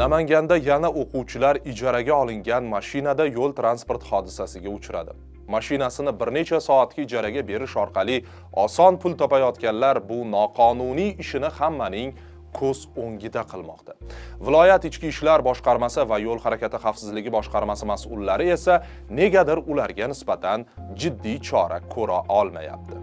Namanganda yana o'quvchilar ijaraga olingan mashinada yo'l transport hodisasiga uchradi. Mashinasini bir necha soatga ijaraga berish orqali oson pul topayotganlar bu noqonuniy ishini hammaning ko'z o'ngida qilmoqda. Viloyat ichki ishlar boshqarmasi va yo'l harakati xavfsizligi boshqarmasi mas'ullari esa negadir ularga nisbatan jiddiy chora ko'ra olmayapti.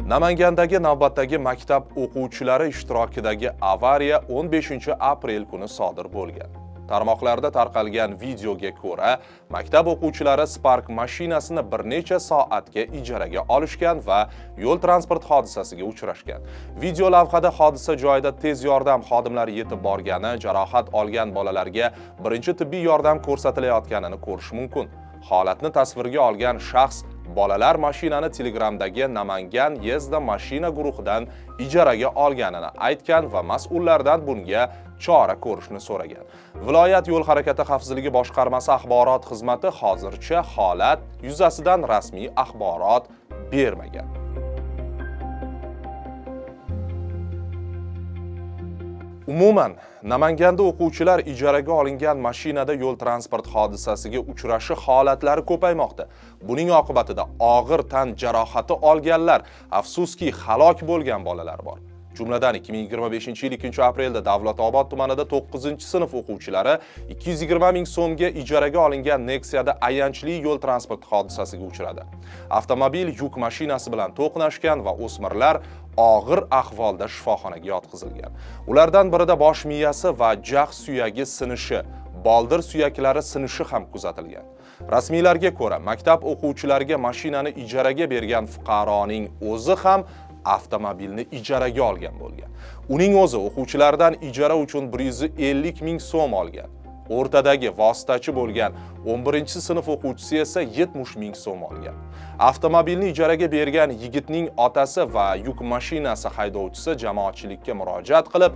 Namangandagi navbatdagi maktab o'quvchilari ishtirokidagi avariya 15 aprel kuni sodir bo'lgan. Tarmoqlarda tarqalgan videoga ko'ra, maktab o'quvchilari Spark mashinasini bir necha soatga ijaraga olishgan va yo'l transport hodisasiga uchrashgan. Video lavhada hodisa joyida tez yordam xodimlari yetib borgani, jarohat olgan bolalarga birinchi tibbiy yordam ko'rsatilayotganini ko'rish mumkin. Holatni tasvirga olgan shaxs bolalar mashinani Telegramdagi Namangan Yezda mashina guruhidan ijaraga olganini aytgan va mas'ullardan bunga chora ko'rishni so'ragan. Viloyat yo'l harakati xavfsizligi boshqarmasi axborot xizmati hozircha holat yuzasidan rasmiy axborot bermagan. Umuman, Namanganda o'quvchilar ijaraga olingan mashinada yo'l transport hodisasiga uchrashi holatlari ko'paymoqda. Buning oqibatida og'ir tan jarohati olganlar, afsuski halok bo'lgan bolalar bor. Jumladan 2025-yil 2-aprelda Davlatobod tumanida 9-sinf o'quvchilari 220 ming so'mga ijaraga olingan Nexia'da ayanchli yo'l transport hodisasiga uchradi. Avtomobil yuk mashinasi bilan to'qnashgan va o'smirlar og'ir ahvolda shifoxonaga yotqizilgan. Ulardan birida bosh miyasi va jag' suyagi sinishi, boldir suyaklari sinishi ham kuzatilgan. Rasmiylarga ko'ra, maktab o'quvchilariga mashinani ijaraga bergan fuqaroning o'zi ham avtomobilni ijaraga olgan bo'lgan. Uning o'zi o'quvchilardan ijara uchun 150 ming so'm olgan. O'rtadagi vositachi bo'lgan 11-sinf o'quvchisi esa 70 ming so'm olgan. Avtomobilni ijaraga bergan yigitning otasi va yuk mashinasi haydovchisi jamoatchilikka murojaat qilib,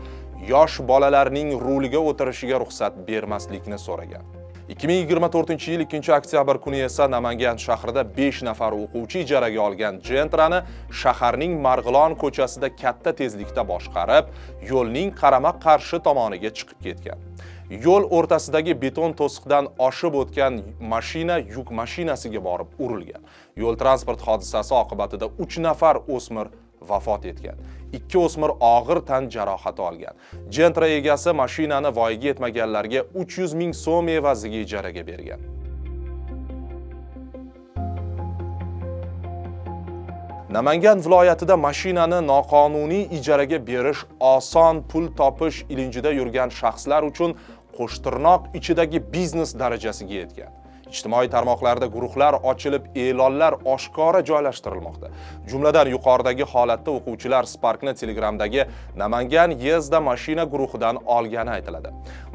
yosh bolalarning ruliga o'tirishiga ruxsat bermaslikni so'ragan. 2024-yil 2-oktyabr kuni esa Namangan shahrida 5 nafar o'quvchi ijaraga olgan Gentra'ni shaharning Marg'ilon ko'chasida katta tezlikda boshqarib, yo'lning qarama-qarshi tomoniga chiqib ketgan. Yo'l o'rtasidagi beton to'siqdan oshib o'tgan mashina yuk mashinasiga borib urilgan. Yo'l transport hodisasi oqibatida 3 nafar o'smir vafot etgan. 2 o'smir og'ir tan jarohati olgan. Gentra egasi mashinani voyaga yetmaganlarga 300 ming so'm evaziga ijaraga bergan. Namangan viloyatida mashinani noqonuniy ijaraga berish, oson pul topish ilinjida yurgan shaxslar uchun qo'shtirnoq ichidagi biznes darajasiga yetgan. Ijtimoiy tarmoqlarda guruhlar ochilib, e'lonlar oshkora joylashtirilmoqda. Jumladan yuqoridagi holatda o'quvchilar Sparkni Telegramdagi Namangan Yezda mashina guruhidan olgani aytiladi.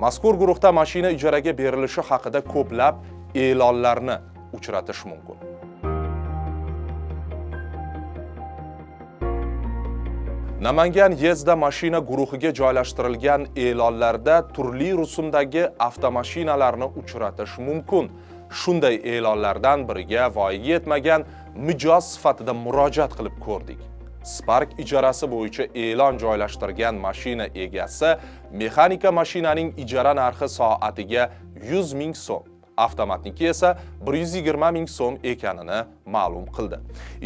Mazkur guruhda mashina ijaraga berilishi haqida ko'plab e'lonlarni uchratish mumkin. Namangan Yezda mashina guruhiga joylashtirilgan e'lonlarda turli rusumdagi avtomashinalarni uchratish mumkin. Shunday e'lonlardan biriga voyaga yetmagan mijoz sifatida murojaat qilib ko'rdik. Spark ijarasi bo'yicha e'lon joylashtirgan mashina egasi mexanika mashinaning ijara narxi soatiga 100 ming so'm, avtomatniki esa 120 ming so'm ekanini ma'lum qildi.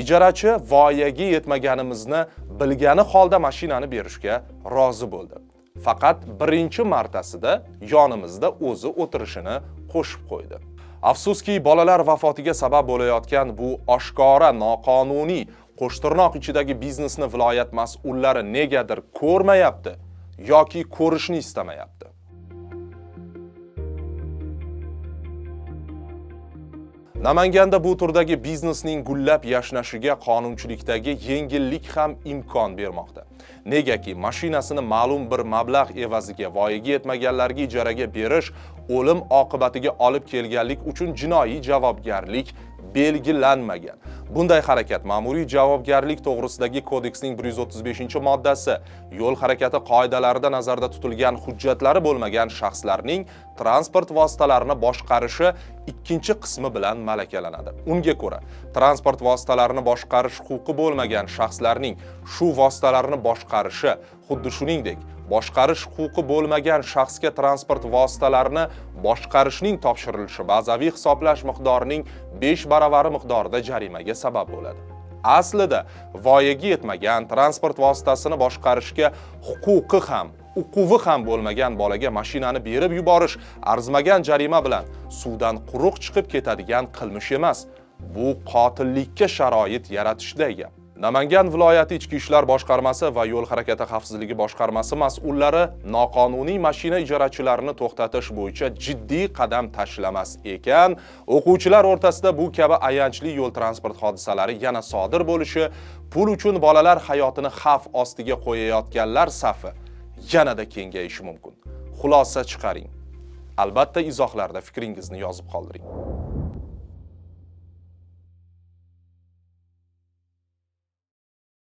Ijarachi voyaga yetmaganimizni bilgani holda mashinani berishga rozi bo'ldi. Faqat birinchi martasida yonimizda o'zi o'tirishini qo'shib qo'ydi. Afsuski, bolalar vafotiga sabab bo'layotgan bu oshkora noqonuniy qo'shtirnoq ichidagi biznesni viloyat mas'ullari negadir ko'rmayapti yoki ko'rishni istamayapti. Namanganda bu turdagi biznesning gullab yashnashiga qonunchilikdagi yengillik ham imkon bermoqda. Negaki mashinasini ma'lum bir mablag' evaziga voyaga yetmaganlarga ijaraga berish o'lim oqibatiga olib kelganlik uchun jinoiy javobgarlik belgilanmagan. Bunday harakat ma'muriy javobgarlik to'g'risidagi kodeksning 135-moddasi yo'l harakati qoidalarida nazarda tutilgan hujjatlari bo'lmagan shaxslarning transport vositalarini boshqarishi ikkinchi qismi bilan malakalanadi. Unga ko'ra, transport vositalarini boshqarish huquqi bo'lmagan shaxslarning shu vositalarni boshqarishi, xuddi shuningdek, boshqarish huquqi bo'lmagan shaxsga transport vositalarini boshqarishning topshirilishi bazaviy hisoblash miqdorining 5 baravari miqdorida jarimaga sabab bo'ladi. Aslida voyaga yetmagan transport vositasini boshqarishga huquqi ham uquvi ham bo'lmagan bolaga mashinani berib yuborish arzimagan jarima bilan suvdan quruq chiqib ketadigan qilmish emas. Bu qotillikka sharoit yaratishday gap. Namangan viloyati Ichki ishlar boshqarmasi va yo'l harakati xavfsizligi boshqarmasi mas'ullari noqonuniy mashina ijarachilarini to'xtatish bo'yicha jiddiy qadam tashlamas ekan, o'quvchilar o'rtasida bu kabi ayanchli yo'l transport hodisalari yana sodir bo'lishi, pul uchun bolalar hayotini xavf ostiga qo'yayotganlar safi yanada kengayishi mumkin. Xulosa chiqaring. Albatta izohlarda fikringizni yozib qoldiring.